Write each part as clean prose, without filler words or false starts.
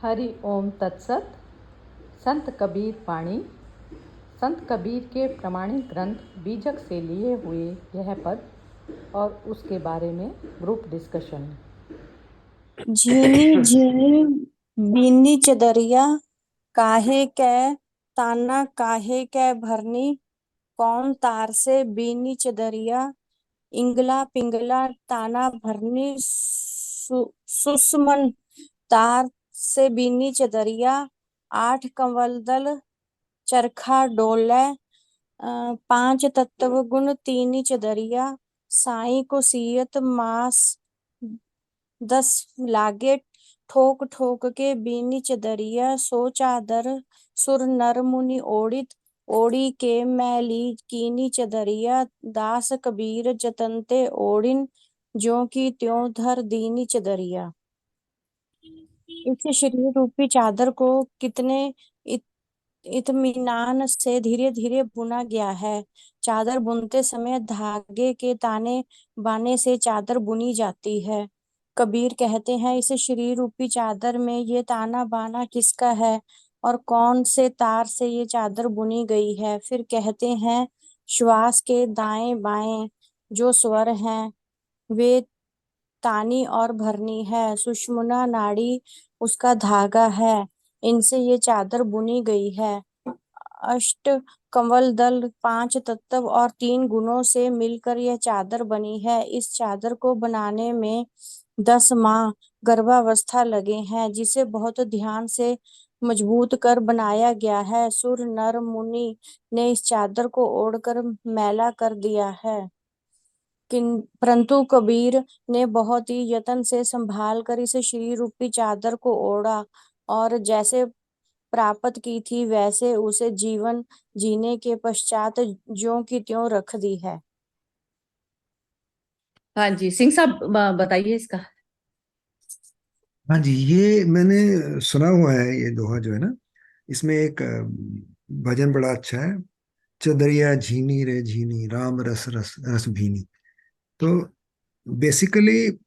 हरि ओम तत्सत। संत कबीर वाणी। संत कबीर के प्रमाणिक ग्रंथ बीजक से लिए हुए यह पद और उसके बारे में ग्रुप डिस्कशन। झीनी झीनी बीनी चदरिया, काहे कै ताना काहे कै भरनी। कौन तार से बीनी चदरिया, इंगला पिंगला ताना भरनी। सुषमन तार से बीनी चदरिया, आठ कंवल दल चरखा डोले। पांच तत्व गुण तीनी चदरिया, साई को सियत मास 10 लागे। ठोक ठोक के बीनी चदरिया, सो चादर सुर नर मुनि ओढ़ित। ओढ़ी के मैली कीनी चदरिया, दास कबीर जतनते ओढ़िन। ज्यों की त्यों धर दीनी चदरिया। इस शरीर रूपी चादर को कितने इत्मीनान से धीरे धीरे बुना गया है। चादर बुनते समय धागे के ताने बाने से चादर बुनी जाती है। कबीर कहते हैं, इस शरीर रूपी चादर में ये ताना बाना किसका है और कौन से तार से ये चादर बुनी गई है। फिर कहते हैं, श्वास के दाएं बाएं जो स्वर हैं वे तानी और भरनी है। सुषुम्ना नाड़ी उसका धागा है, इनसे ये चादर बुनी गई है। अष्ट कंवल दल, पांच तत्व और 3 गुणों से मिलकर यह चादर बनी है। इस चादर को बनाने में 10 माह गर्भावस्था लगे हैं, जिसे बहुत ध्यान से मजबूत कर बनाया गया है। सुर नर मुनि ने इस चादर को ओढ़कर मैला कर दिया है, परंतु कबीर ने बहुत ही यत्न से संभाल कर इस श्री रूपी चादर को ओढ़ा और जैसे प्राप्त की थी वैसे उसे जीवन जीने के पश्चात ज्यों की त्यों रख दी है। हाँ जी, सिंह साहब बताइए इसका। हाँ जी, ये मैंने सुना हुआ है। ये दोहा जो है ना, इसमें एक भजन बड़ा अच्छा है। चदरिया झीनी रे झीनी, राम रस रस रस भीनी। तो बेसिकली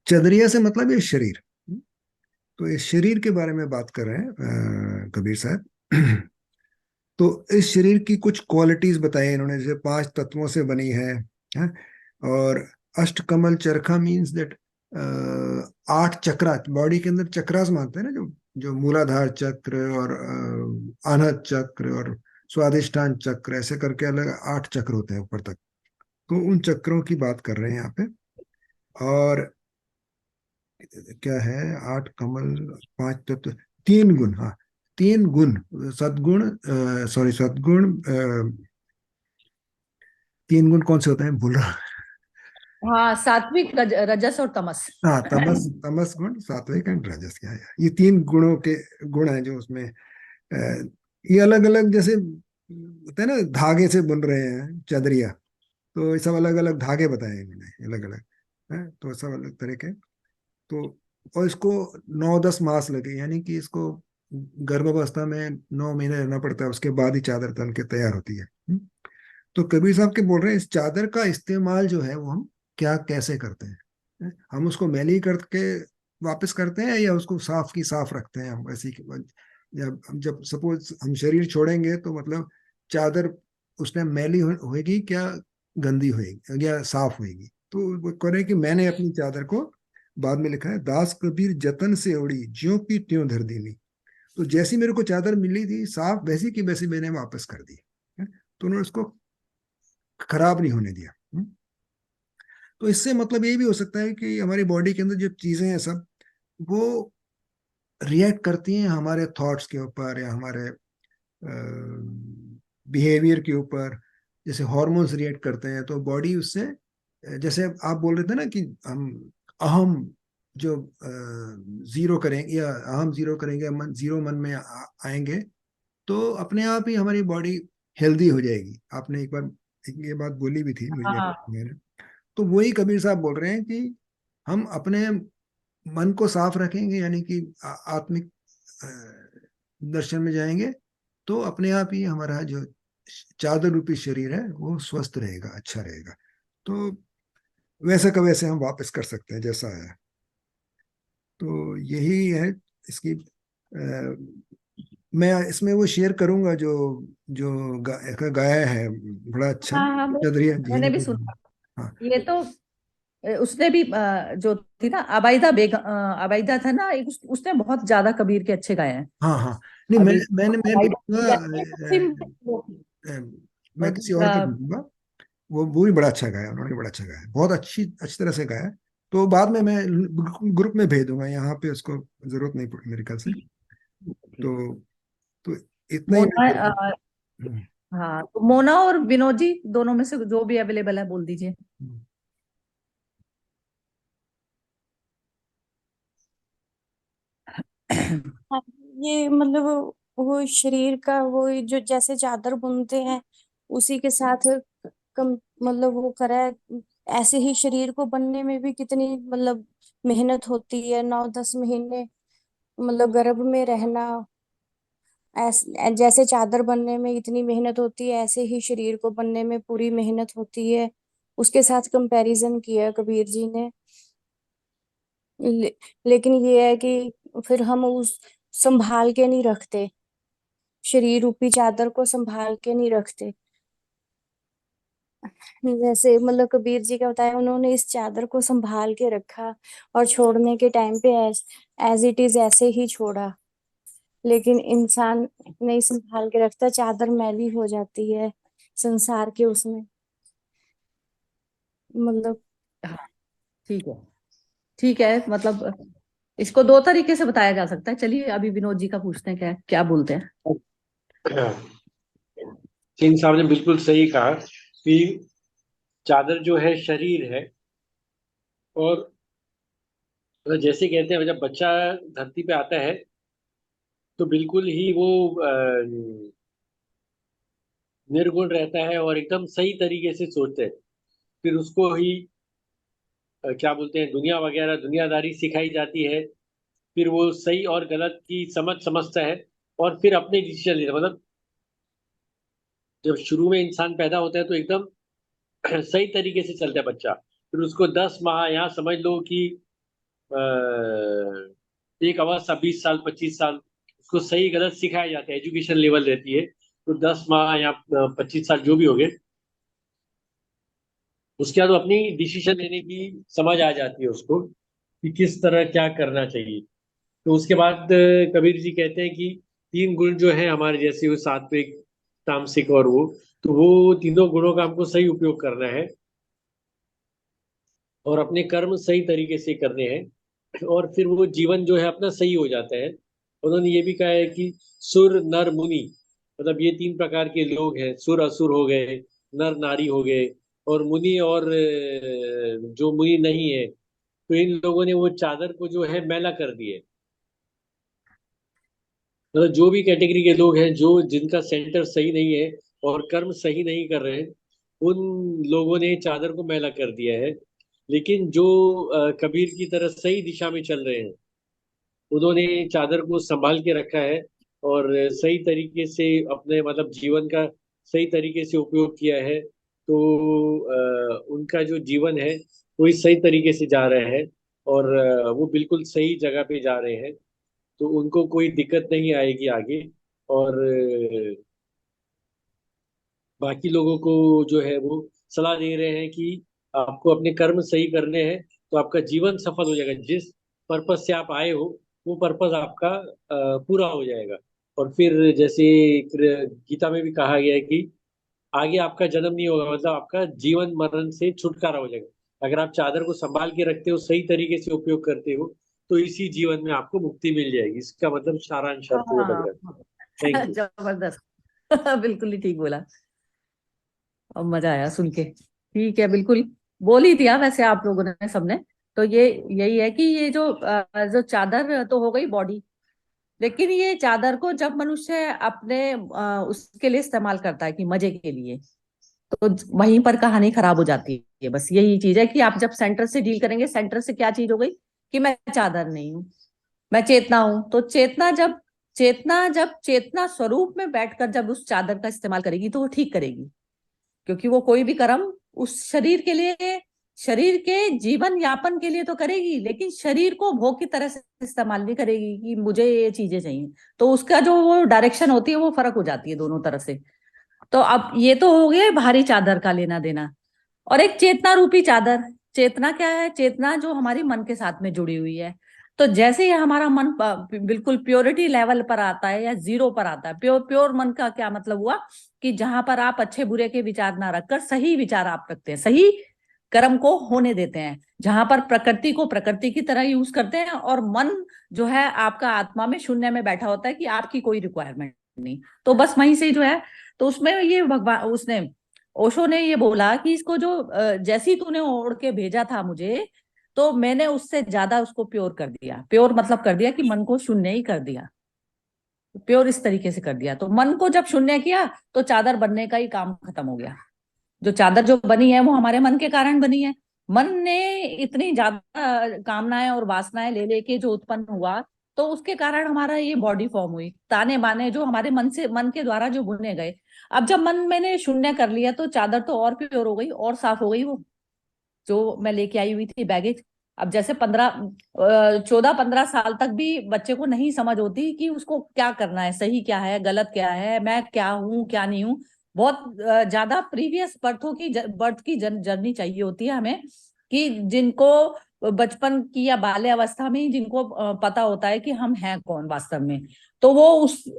चदरिया से मतलब ये शरीर। तो इस शरीर के बारे में बात कर रहे हैं कबीर साहब। तो इस शरीर की कुछ क्वालिटीज बताई इन्होंने, जैसे 5 तत्वों से बनी है? और अष्टकमल चरखा मीन्स दैट 8 चक्रा बॉडी के अंदर चक्रास मानते हैं ना, जो जो मूलाधार चक्र और अनहद चक्र और स्वादिष्ठान चक्र, ऐसे करके अलग 8 चक्र होते हैं ऊपर तक। तो उन चक्रों की बात कर रहे हैं यहाँ पे। और क्या है, 8 कमल, 5 तत्व, 3 गुण। हाँ, 3 गुण, सद्गुण, सॉरी सद्गुण, 3 गुण कौन से होते हैं, भूल रहा। हाँ, सात्विक, रजस और तमस। हाँ, तमस, तमस गुण, सात्विक एंड राजस। क्या है, ये 3 गुणों के गुण हैं जो उसमें ये अलग अलग, जैसे होते हैं ना, धागे से बुन रहे हैं चदरिया। तो ये सब अलग अलग धागे बताए इन्होंने, अलग अलग है, तो सब अलग तरह के। तो और इसको 9-10 मास लगे, यानी कि इसको गर्भावस्था में 9 महीने रहना पड़ता है, उसके बाद ही चादर तन के तैयार होती है। तो कबीर साहब के बोल रहे हैं, इस चादर का इस्तेमाल जो है वो हम क्या कैसे करते हैं? हम उसको मैली करके वापस करते हैं या उसको साफ की साफ रखते हैं हम ऐसी? या हम जब सपोज हम शरीर छोड़ेंगे तो मतलब चादर उस टाइम मैली होएगी क्या, गंदी होएगी या साफ होएगी? तो वो कह रहे हैं कि मैंने अपनी चादर को, बाद में लिखा है, दास कबीर जतन से ओढ़ी, ज्यों की त्यों धर दीनी। तो जैसी मेरे को चादर मिली थी साफ, वैसी की वैसी मैंने वापस कर दी। तो उन्होंने उसको खराब नहीं होने दिया। तो इससे मतलब ये भी हो सकता है कि हमारी बॉडी के अंदर जो चीजें हैं सब, वो रिएक्ट करती हैं हमारे थॉट्स के ऊपर या हमारे बिहेवियर के ऊपर। जैसे हॉर्मोन्स रिएक्ट करते हैं तो बॉडी उससे, जैसे आप बोल रहे थे ना कि हम अहम जो जीरो करेंगे या अहम जीरो करेंगे, मन जीरो मन में आएंगे, तो अपने आप ही हमारी बॉडी हेल्दी हो जाएगी। आपने एक बार ये बात बोली भी थी मुझे, हाँ, मैंने। तो वही कबीर साहब बोल रहे हैं कि हम अपने मन को साफ रखेंगे, यानी कि आत्मिक अ, दर्शन में जाएंगे, तो अपने आप ही हमारा जो चादर रूपी शरीर है वो स्वस्थ रहेगा, अच्छा रहेगा। तो वैसे का वैसे हम वापस कर सकते हैं जैसा है। तो यही है इसकी अ, मैं इसमें वो शेयर करूंगा जो जो गाया है, बड़ा अच्छा हाँ हाँ, चदरिया जी मैंने ने। भी सुना। हाँ ये तो उसने भी जो थी ना अबाइदा बेगम, अबाइदा था ना एक, उसने बहुत ज्यादा कबीर के अच्छे गाए हैं। हाँ हाँ। नहीं, अभी मैं भी अबाइदा दूंगा, जाती है, मुस्लिम वो थी। मैं और किसी और को दूंगा। वो भी बड़ा अच्छा गाया, उन्होंने बड़ा अच्छा गाया, बहुत अच्छी तरह से गाया। तो बाद में मैं ग्रुप में भेज दूंगा, यहाँ पे उसको जरूरत नहीं पड़ी मेरे ख्याल से। ठीक ठीक। तो तो इतना ही मैं मोना बोलूँ। हम्म, हाँ, तो मोना और विनोद जी दोनों में से जो भी अवेलेबल है बोल दीजिए। हम्म। हाँ, ये मतलब वो शरीर का वो जो जैसे चादर बुनते हैं उसी के साथ कम मतलब वो करा है। ऐसे ही शरीर को बनने में भी कितनी मतलब मेहनत होती है, 9-10 महीने मतलब गर्भ में रहना। जैसे चादर बनने में इतनी मेहनत होती है ऐसे ही शरीर को बनने में पूरी मेहनत होती है। उसके साथ कंपैरिजन किया कबीर जी ने। ले, लेकिन ये है कि फिर हम उस संभाल के नहीं रखते, शरीर रूपी चादर को संभाल के नहीं रखते। जैसे मतलब कबीर जी का बताया, उन्होंने इस चादर को संभाल के रखा और छोड़ने के टाइम पे एज इट इज ऐसे ही छोड़ा। लेकिन इंसान नहीं संभाल के रखता, चादर मैली हो जाती है संसार के उसमें मतलब। हाँ ठीक है। ठीक है, मतलब इसको दो तरीके से बताया जा सकता है। चलिए अभी विनोद जी का पूछते हैं, क्या क्या बोलते हैं। सिंह साहब ने बिल्कुल सही कहा कि चादर जो है शरीर है। और जैसे कहते हैं जब बच्चा धरती पे आता है तो बिल्कुल ही वो निर्गुण रहता है और एकदम सही तरीके से सोचते हैं। फिर उसको ही क्या बोलते हैं दुनिया वगैरह दुनियादारी सिखाई जाती है। फिर वो सही और गलत की समझता है और फिर अपने डिसीजन लेता है। मतलब जब शुरू में इंसान पैदा होता है तो एकदम सही तरीके से चलता है बच्चा। फिर उसको 10 माह यहाँ समझ लो कि अ, एक अवस्था 20 साल 25 साल उसको सही गलत सिखाया जाता है, एजुकेशन लेवल रहती है। तो 10 माह या 25 साल जो भी हो गए, उसके बाद वो अपनी डिसीजन लेने की समझ आ जाती है उसको कि किस तरह क्या करना चाहिए। तो उसके बाद कबीर जी कहते हैं कि 3 गुण जो है हमारे, जैसे वो सात्विक तामसिक और वो, तो वो तीनों गुणों का हमको सही उपयोग करना है और अपने कर्म सही तरीके से करने हैं और फिर वो जीवन जो है अपना सही हो जाता है। उन्होंने ये भी कहा है कि सुर नर मुनि, मतलब ये 3 प्रकार के लोग हैं। सुर असुर हो गए, नर नारी हो गए, और मुनि और जो मुनि नहीं है, तो इन लोगों ने वो चादर को जो है मैला कर दिए। मतलब जो भी कैटेगरी के लोग हैं जो जिनका सेंटर सही नहीं है और कर्म सही नहीं कर रहे हैं, उन लोगों ने चादर को मैला कर दिया है। लेकिन जो कबीर की तरह सही दिशा में चल रहे हैं, उन्होंने चादर को संभाल के रखा है और सही तरीके से अपने मतलब जीवन का सही तरीके से उपयोग किया है। तो उनका जो जीवन है वो इस सही तरीके से जा रहा है और वो बिल्कुल सही जगह पे जा रहे हैं। तो उनको कोई दिक्कत नहीं आएगी आगे। और बाकी लोगों को जो है वो सलाह दे रहे हैं कि आपको अपने कर्म सही करने हैं तो आपका जीवन सफल हो जाएगा। जिस पर्पज से आप आए हो वो पर्पज आपका पूरा हो जाएगा। और फिर जैसे गीता में भी कहा गया है कि आगे आपका जन्म नहीं होगा, मतलब आपका जीवन मरण से छुटकारा हो जाएगा। अगर आप चादर को संभाल के रखते हो, सही तरीके से उपयोग करते हो, तो इसी जीवन में आपको मुक्ति मिल जाएगी। इसका मतलब सारांश अर्थ वो लग हाँ रहा है। Thank you. जबरदस्त। बिल्कुल ही ठीक बोला और मजा आया सुन के। ठीक है, बिल्कुल बोल ही दिया वैसे आप लोगों ने सबने। तो ये यही है कि ये जो चादर तो हो गई बॉडी, लेकिन ये चादर को जब मनुष्य अपने उसके लिए इस्तेमाल करता है कि मजे के लिए, तो वहीं पर कहानी खराब हो जाती है। बस यही चीज है कि आप जब सेंटर से डील करेंगे, सेंटर से क्या चीज हो गई कि मैं चादर नहीं हूँ, मैं चेतना हूं। तो जब चेतना स्वरूप में बैठकर जब उस चादर का इस्तेमाल करेगी तो वो ठीक करेगी, क्योंकि वो कोई भी कर्म उस शरीर के लिए शरीर के जीवन यापन के लिए तो करेगी, लेकिन शरीर को भोग की तरह से इस्तेमाल नहीं करेगी कि मुझे ये चीजें चाहिए। तो उसका जो वो डायरेक्शन होती है वो फर्क हो जाती है दोनों तरफ से। तो अब ये तो हो गया भारी चादर का लेना देना। और एक चेतना रूपी चादर। चेतना क्या है? चेतना जो हमारी मन के साथ में जुड़ी हुई है। तो जैसे ही हमारा मन बिल्कुल प्योरिटी लेवल पर आता है या जीरो पर आता है, प्योर मन का क्या मतलब हुआ कि जहां पर आप अच्छे बुरे के विचार ना रखकर सही विचार आप रखते हैं, सही कर्म को होने देते हैं, जहां पर प्रकृति को प्रकृति की तरह यूज करते हैं, और मन जो है आपका आत्मा में शून्य में बैठा होता है कि आपकी कोई रिक्वायरमेंट नहीं। तो बस वहीं से जो है, तो उसमें ये भगवान उसने ओशो ने ये बोला कि इसको जो जैसी तूने ओढ़ के भेजा था मुझे, तो मैंने उससे ज्यादा उसको प्योर कर दिया। प्योर मतलब कर दिया कि मन को शून्य ही कर दिया। प्योर इस तरीके से कर दिया। तो मन को जब शून्य किया तो चादर बनने का ही काम खत्म हो गया। जो चादर जो बनी है वो हमारे मन के कारण बनी है। मन ने इतनी ज्यादा कामनाएं और वासनाएं ले लेके जो उत्पन्न हुआ, तो उसके कारण हमारा ये बॉडी फॉर्म हुई। ताने बाने जो हमारे मन के द्वारा जो बुने गए। अब जब मन मैंने शून्य कर लिया तो चादर तो और प्योर हो गई और साफ हो गई। वो जो मैं लेके आई हुई थी बैगेज, अब जैसे 14-15 साल तक भी बच्चे को नहीं समझ होती कि उसको क्या करना है, सही क्या है, गलत क्या है, मैं क्या हूँ क्या नहीं हूँ। बहुत ज्यादा प्रीवियस बर्थ की जर्नी चाहिए होती है हमें, कि जिनको बचपन की या बाल्य अवस्था में ही जिनको पता होता है कि हम हैं कौन वास्तव में, तो वो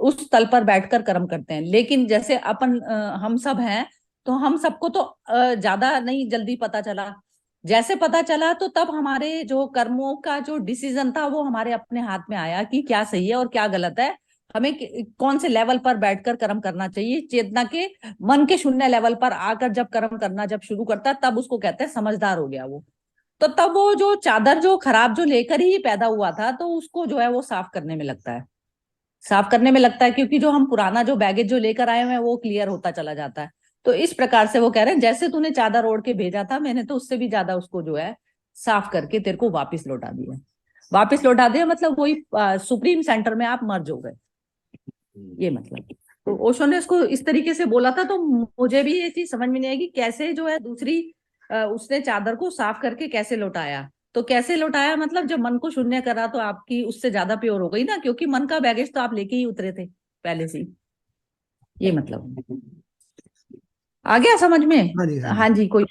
उस तल पर बैठकर कर्म करते हैं। लेकिन जैसे हम सब हैं, तो हम सबको तो ज्यादा नहीं जल्दी पता चला। जैसे पता चला तो तब हमारे जो कर्मों का जो डिसीजन था वो हमारे अपने हाथ में आया कि क्या सही है और क्या गलत है, हमें कौन से लेवल पर बैठकर कर्म करना चाहिए। चेतना के मन के शून्य लेवल पर आकर जब कर्म करना जब शुरू करता है, तब उसको कहते हैं समझदार हो गया वो। तो तब वो जो चादर जो खराब जो लेकर ही पैदा हुआ था, तो उसको जो है वो साफ करने में लगता है। साफ करने में लगता है क्योंकि जो हम पुराना जो बैगेज जो लेकर आए हुए हैं वो क्लियर होता चला जाता है। तो इस प्रकार से वो कह रहे हैं जैसे तूने चादर ओढ़ के भेजा था, मैंने तो उससे भी ज्यादा उसको जो है साफ करके तेरे को वापस लौटा दिया। वापस लौटा दिया मतलब वही सुप्रीम सेंटर में आप मर्ज हो गए, ये मतलब। तो ओशो ने इसको इस तरीके से बोला था। तो मुझे भी ये चीज समझ में नहीं आई कि कैसे जो है दूसरी उसने चादर को साफ करके कैसे लौटाया। तो कैसे लौटाया मतलब जब मन को शून्य करा तो आपकी उससे ज्यादा प्योर हो गई ना, क्योंकि मन का बैगेज तो आप लेके ही उतरे थे पहले से ही। ये मतलब आ गया समझ में? हाँ जी, हाँ हाँ जी। जी, कोई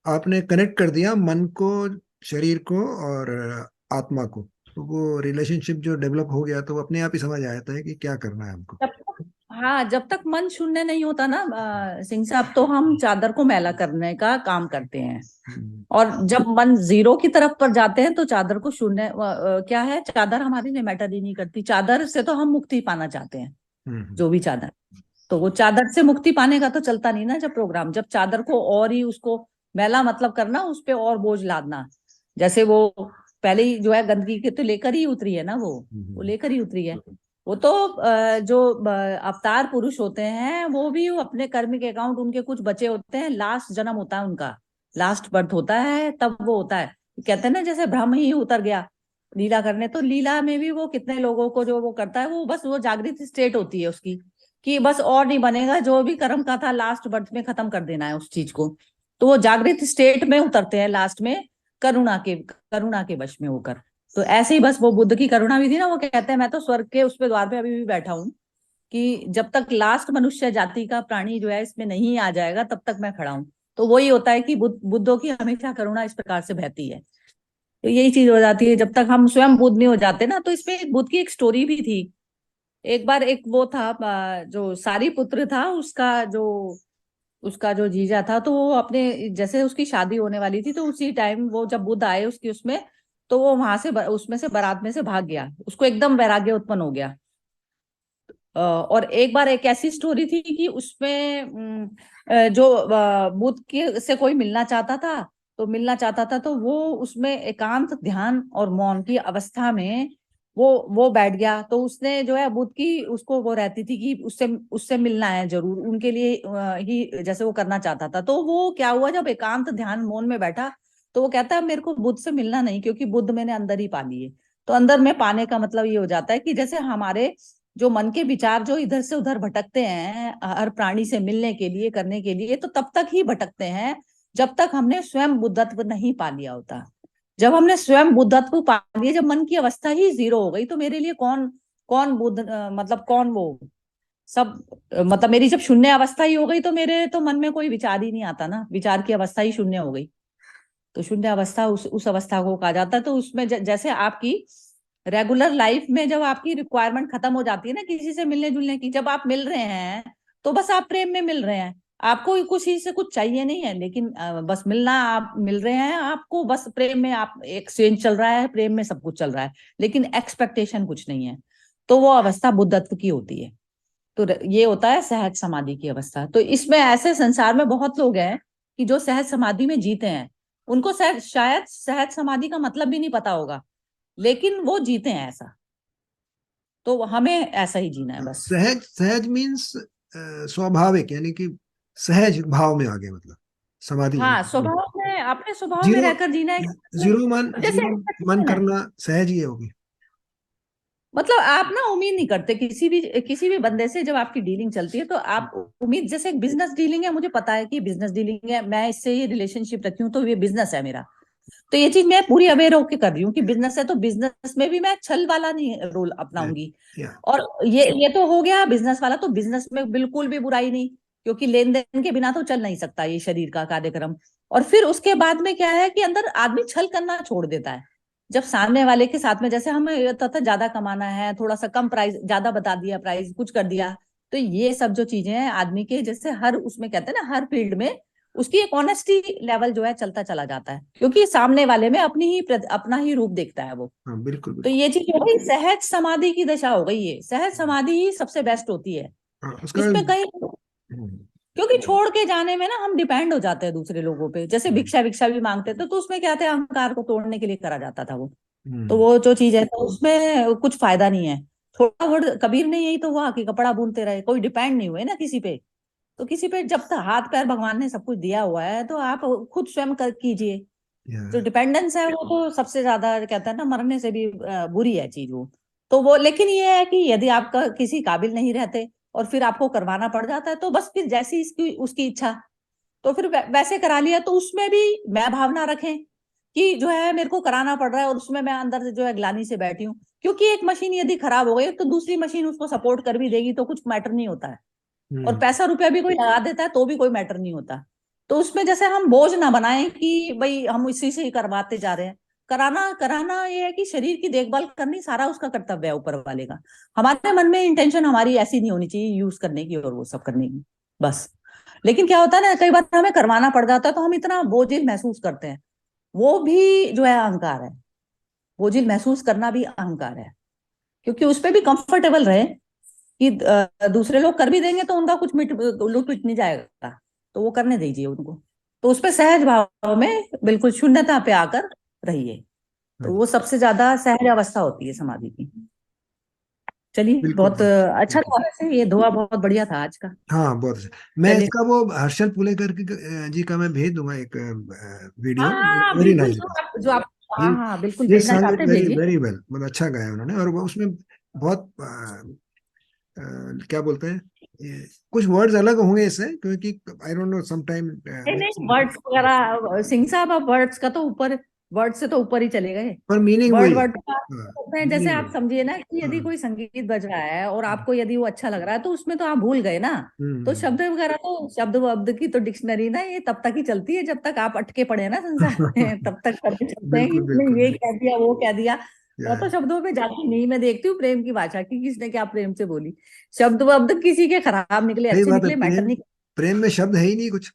आपने कनेक्ट कर दिया मन को, शरीर को और आत्मा को। तो वो रिलेशनशिप जो डेवलप हो गया, तो वो अपने आप ही समझ आता है कि क्या करना है हमको। जब तक हाँ, जब तक मन शून्य नहीं होता ना सिंह साहब, तो हम चादर को मैला करने का काम करते हैं। और जब मन जीरो की तरफ पर जाते हैं तो चादर को शून्य क्या है, चादर हमारे लिए मैटर ही नहीं करती। चादर से तो हम मुक्ति पाना चाहते हैं, जो भी चादर। तो वो चादर से मुक्ति पाने का तो चलता नहीं ना जब प्रोग्राम। जब चादर को और ही उसको मैला मतलब करना, उस पे और बोझ लादना। जैसे वो पहले ही जो है गंदगी के तो लेकर ही उतरी है ना, वो लेकर ही उतरी है। वो तो जो अवतार पुरुष होते हैं वो भी अपने कर्म के अकाउंट उनके कुछ बचे होते हैं। लास्ट जन्म होता है उनका, लास्ट बर्थ होता है, तब वो होता है। कहते हैं ना जैसे ब्रह्म ही उतर गया लीला करने, तो लीला में भी वो कितने लोगों को जो वो करता है, वो बस वो जागृत स्टेट होती है उसकी, कि बस और नहीं बनेगा, जो भी कर्म का था लास्ट बर्थ में खत्म कर देना है उस चीज को। तो वो जागृत स्टेट में उतरते हैं लास्ट में, करुणा के वश में होकर। तो ऐसे ही बस वो बुद्ध की करुणा भी थी ना। वो कहते हैं मैं तो स्वर्ग के उस पे द्वार पे अभी भी बैठा हूँ, कि जब तक लास्ट मनुष्य जाति का प्राणी जो है इसमें नहीं आ जाएगा तब तक मैं खड़ा हूँ। तो वही होता है कि बुद्धों की हमेशा करुणा इस प्रकार से बहती है। तो यही चीज हो जाती है जब तक हम स्वयं बुद्ध नहीं हो जाते ना। तो इसमें एक बुद्ध की एक स्टोरी भी थी। एक बार एक वो था जो सारी पुत्र था उसका जो जीजा था, तो वो अपने जैसे उसकी शादी होने वाली थी, तो उसी टाइम वो जब बुद्ध आए उसकी उसमें, तो वो वहां से उसमें से बारात में से भाग गया। उसको एकदम वैराग्य उत्पन्न हो गया। और एक बार एक ऐसी स्टोरी थी कि उसमें जो बुद्ध के से कोई मिलना चाहता था, तो वो उसमें एकांत ध्यान और मौन की अवस्था में वो बैठ गया। तो उसने जो है बुद्ध की उसको वो रहती थी कि उससे उससे मिलना है जरूर, उनके लिए ही जैसे वो करना चाहता था। तो वो क्या हुआ, जब एकांत ध्यान मौन में बैठा, तो वो कहता है मेरे को बुद्ध से मिलना नहीं, क्योंकि बुद्ध मैंने अंदर ही पा लिए। तो अंदर में पाने का मतलब ये हो जाता है कि जैसे हमारे जो मन के विचार जो इधर से उधर भटकते हैं हर प्राणी से मिलने के लिए करने के लिए, तो तब तक ही भटकते हैं जब तक हमने स्वयं बुद्धत्व नहीं पा लिया होता। जब हमने स्वयं बुद्धत्व पा लिया, जब मन की अवस्था ही जीरो हो गई, तो मेरे लिए कौन कौन बुद्ध मतलब कौन वो सब मतलब मेरी जब शून्य अवस्था ही हो गई तो मेरे तो मन में कोई विचार ही नहीं आता ना, विचार की अवस्था ही शून्य हो गई। तो शून्य अवस्था उस अवस्था को कहा जाता है। तो उसमें जैसे आपकी रेगुलर लाइफ में जब आपकी रिक्वायरमेंट खत्म हो जाती है ना किसी से मिलने जुलने की, जब आप मिल रहे हैं तो बस आप प्रेम में मिल रहे हैं, आपको किसी से कुछ चाहिए नहीं है, लेकिन बस मिलना, आप मिल रहे हैं, आपको बस प्रेम में आप एक्सचेंज चल रहा है, प्रेम में सब कुछ चल रहा है, लेकिन एक्सपेक्टेशन कुछ नहीं है। तो वो अवस्था बुद्धत्व की होती है। तो ये होता है सहज समाधि की अवस्था। तो इसमें ऐसे संसार में बहुत लोग हैं कि जो सहज समाधि में जीते हैं, उनको शायद सहज समाधि का मतलब भी नहीं पता होगा, लेकिन वो जीते हैं ऐसा। तो हमें ऐसा ही जीना है बस। सहज, सहज मीन्स स्वाभाविक, यानी कि सहज भाव में आ गए, मतलब समाधि। हाँ, स्वभाव में, अपने स्वभाव में जीरो, रहकर जीना है। जीरो मन, जैसे जीरो मन करना सहज ही होगी। मतलब आप ना उम्मीद नहीं करते किसी भी बंदे से, जब आपकी डीलिंग चलती है तो आप उम्मीद, जैसे एक बिजनेस डीलिंग है, मुझे पता है कि बिजनेस डीलिंग है, मैं इससे ये रिलेशनशिप रखी हूँ तो ये बिजनेस है मेरा, तो ये चीज मैं पूरी अवेयर होकर कर रही हूँ कि बिजनेस है, तो बिजनेस में भी मैं छल वाला नहीं रोल अपनाऊंगी। और ये तो हो गया बिजनेस वाला, तो बिजनेस में बिल्कुल भी बुराई नहीं, क्योंकि लेन देन के बिना तो चल नहीं सकता ये शरीर का कार्यक्रम। और फिर उसके बाद में क्या है कि अंदर आदमी छल करना छोड़ देता है, जब सामने वाले के साथ में, जैसे हमें तथा ज्यादा कमाना है, थोड़ा सा कम प्राइस, ज्यादा बता दिया प्राइस, कुछ कर दिया, तो ये सब जो चीजें हैं आदमी के, जैसे हर उसमें कहते हैं ना, हर फील्ड में उसकी एक ऑनेस्टी लेवल जो है चलता चला जाता है, क्योंकि सामने वाले में अपना ही रूप देखता है वो। हाँ, बिल्कुल तो बिल्कुल। ये चीज हो गई, सहज समाधि की दशा हो गई। ये सहज समाधि ही सबसे बेस्ट होती है। हाँ, उसका इसमें कहीं, हम्म, क्योंकि छोड़ के जाने में ना हम डिपेंड हो जाते हैं दूसरे लोगों पे, जैसे भिक्षा भिक्षा भी मांगते थे, तो उसमें क्या था, अहंकार को तोड़ने के लिए करा जाता था वो। तो हम्म, वो जो चीज है, तो उसमें कुछ फायदा नहीं है। थोड़ा बहुत कबीर ने यही तो हुआ कि कपड़ा बुनते रहे, कोई डिपेंड नहीं हुए ना किसी पे। तो किसी पे जब तक हाथ पैर भगवान ने सब कुछ दिया हुआ है, तो आप खुद स्वयं कर कीजिए। जो डिपेंडेंस है वो तो सबसे ज्यादा कहता है ना, मरने से भी बुरी है चीज वो। तो वो, लेकिन ये है कि यदि आपका किसी काबिल नहीं रहते और फिर आपको करवाना पड़ जाता है, तो बस फिर जैसी इसकी उसकी इच्छा, तो फिर वैसे करा लिया। तो उसमें भी मैं भावना रखें कि जो है मेरे को कराना पड़ रहा है, और उसमें मैं अंदर से जो है ग्लानि से बैठी हूँ, क्योंकि एक मशीन यदि खराब हो गई तो दूसरी मशीन उसको सपोर्ट कर भी देगी, तो कुछ मैटर नहीं होता है। और हम्म, पैसा रुपया भी कोई लगा देता है तो भी कोई मैटर नहीं होता। तो उसमें जैसे हम बोझ ना बनाएं कि भाई हम इसी से ही करवाते जा रहे हैं। कराना कराना ये है कि शरीर की देखभाल करनी सारा उसका कर्तव्य है ऊपर वाले का। हमारे मन में इंटेंशन हमारी ऐसी नहीं होनी चाहिए यूज करने की और वो सब करने की, बस। लेकिन क्या होता है ना, कई बार हमें करवाना पड़ जाता है तो हम इतना बोझिल महसूस करते हैं, वो भी जो है अहंकार है। बोझिल महसूस करना भी अहंकार है, क्योंकि उस पर भी कंफर्टेबल रहे कि दूसरे लोग कर भी देंगे तो उनका कुछ लुट मिट नहीं जाएगा, तो वो करने दीजिए उनको। तो उस पर सहज भाव में बिल्कुल शून्यता पे आकर रहिए, हाँ तो जी, वो सबसे ज्यादा सहज अवस्था होती है समाधि की। चलिए, बिल्कुल बहुत बिल्कुल। अच्छा था, वैसे ये दुआ बहुत बढ़िया था आज का। हाँ, बहुत अच्छा। मैं चलिए, इसका वो हर्षल पुलेकर जी का मैं भेज दूंगा एक वीडियो। हाँ हाँ हाँ, वेरी बिल्कुल, नाइस। जो आप ही हाँ हाँ बिल्कुल ये भेजना सांग चाहते हैं वेरी भेजिए। वेरी वेल, मतलब अच्छा गाया उन्होंने। और वो उसमें बहुत क्या बोलते हैं, कुछ वर्ड्स अलग होंगे इससे, क्योंकि I don't know some time. नहीं नहीं, वर्ड्स वगैरह सिंह साहब, आप वर्ड्स का तो ऊपर, वर्ड से तो ऊपर ही चले गए। पर मीनिंग वही वर्ड है। वर्ड हाँ, में जैसे मीनिंग आप वही। समझिए ना कि यदि हाँ, कोई संगीत बज रहा है और आपको यदि वो अच्छा लग रहा है, तो उसमें तो आप भूल गए ना। तो हम्म, शब्द वगैरह, तो शब्द वब्द की तो डिक्शनरी ना, ये तब तक ही चलती है जब तक आप अटके पड़े हैं ना संसार में, तब तक पता चलते हैं कि बिल्कुल बिल्कुल इसने ये बिल्कुल। कह दिया वो कह दिया। या, मैं तो शब्दों पे जाती नहीं, मैं देखती हूँ प्रेम की भाषा की, किसने क्या प्रेम से बोली। शब्द वब्द किसी के खराब निकले सही अच्छे बात है। निकले मैटर प्रेम, नहीं। प्रेम में शब्द है ही नहीं कुछ।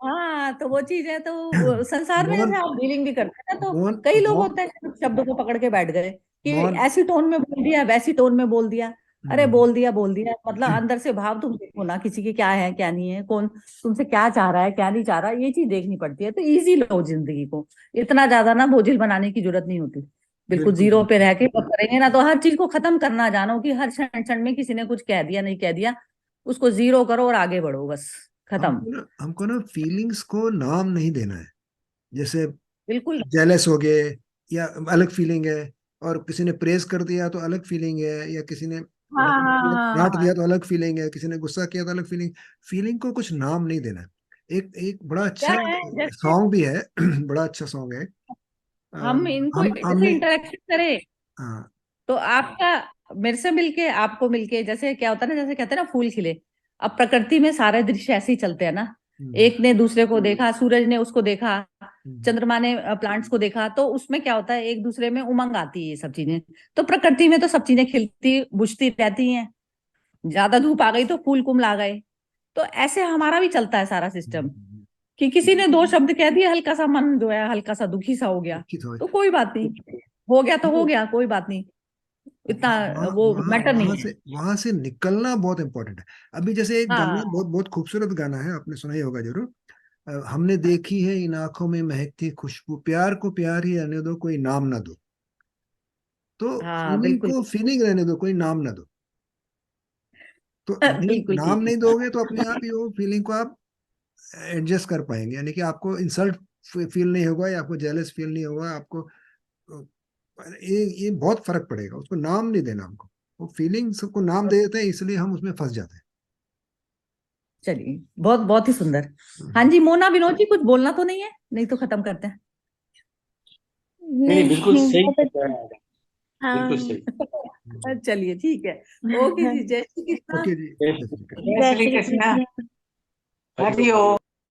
हाँ, तो वो चीज है। तो संसार में मौन, जैसे आप डीलिंग भी करते हैं ना, तो मौन, कई लोग मौन, होते हैं शब्दों को पकड़ के बैठ गए कि मौन। ऐसी टोन में बोल दिया, वैसी टोन में बोल दिया। अरे हम्म, बोल दिया बोल दिया, मतलब अंदर से भाव तुम देखो ना, किसी के क्या है क्या नहीं है, कौन तुमसे क्या चाह रहा है क्या नहीं चाह रहा, ये चीज देखनी पड़ती है। तो इजी लो जिंदगी को, इतना ज्यादा ना बोझिल बनाने की जरूरत नहीं होती। बिल्कुल बिल्कुल जीरो पे बिल्कुल। रह के जब करेंगे ना, तो हर चीज को खत्म करना जानो कि हर क्षण क्षण में किसी ने कुछ कह दिया नहीं कह दिया, उसको जीरो करो और आगे बढ़ो, बस खत्म। हमको ना फीलिंग्स को नाम नहीं देना है। जैसे बिल्कुल। जेलस हो गए, या अलग फीलिंग है। और किसी ने प्रेज कर दिया तो अलग फीलिंग है, या किसी ने हाँ हाँ डांट हाँ दिया तो अलग फीलिंग है, किसी ने गुस्सा किया तो अलग फीलिंग। फीलिंग को कुछ नाम नहीं देना है। एक एक बड़ा क्या अच्छा है जैसे सॉन्ग भी है बड़ा अच्छा सॉन्ग है। हम इनको हम जैसे हमने इंटरेक्शन करें हाँ तो आपका मेरे से मिलके आपको मिलके जैसे क्या होता है ना, जैसे कहते हैं ना फूल खिले। अब प्रकृति में सारे दृश्य ऐसे ही चलते हैं ना। हम्म, एक ने दूसरे को देखा, सूरज ने उसको देखा, हम्म, चंद्रमा ने प्लांट्स को देखा, तो उसमें क्या होता है, एक दूसरे में उमंग आती है ये सब चीजें। तो प्रकृति में तो सब चीजें खिलती बुझती रहती हैं। ज्यादा धूप आ गई तो फूल कुमला गए। तो ऐसे हमारा भी चलता है सारा सिस्टम, हम्म, कि किसी ने दो शब्द कह दिए, हल्का सा मन जो है हल्का सा दुखी सा हो गया, दुखित हो। तो कोई बात नहीं, हो गया तो हो तो गया, कोई बात नहीं, इतना वहां वो वहां मैटर नहीं वहां है। से वहां से निकलना बहुत इंपॉर्टेंट है। अभी जैसे एक गाना, हाँ बहुत बहुत खूबसूरत गाना है, आपने सुना ही होगा जरूर। हमने देखी है इन आंखों में महकती खुशबू, प्यार को प्यार ही रहने दो, कोई नाम ना दो। तो हाँ फीलिंग बिल्कुल। को फीलिंग रहने दो, कोई नाम ना दो। तो नहीं, बिल्कुल नाम ठीक नहीं है। दोगे तो अपने आप ही वो फीलिंग को आप एडजस्ट कर पाएंगे, यानी कि आपको इंसल्ट फील नहीं होगा, या आपको जेलस फील नहीं होगा आपको। ये बहुत फर्क पड़ेगा, उसको नाम नहीं देना हमको। वो फीलिंग्स को नाम दे देते हैं, इसलिए हम उसमें फंस जाते हैं। चलिए, बहुत बहुत ही सुंदर। हाँ हम्म। जी, मोना विनोद जी कुछ बोलना तो नहीं है, नहीं तो खत्म करते हैं। नहीं, बिल्कुल नहीं सही बहुत अच्छा। बताया, बिल्कुल हाँ। सही। चलिए ठीक है। ओके जी, जय श्री कृष्ण। ओके जी, जय जय श्री कृष्ण। जय जय श्री श्री कृष्ण। कृष्ण। हरि हरि ओम।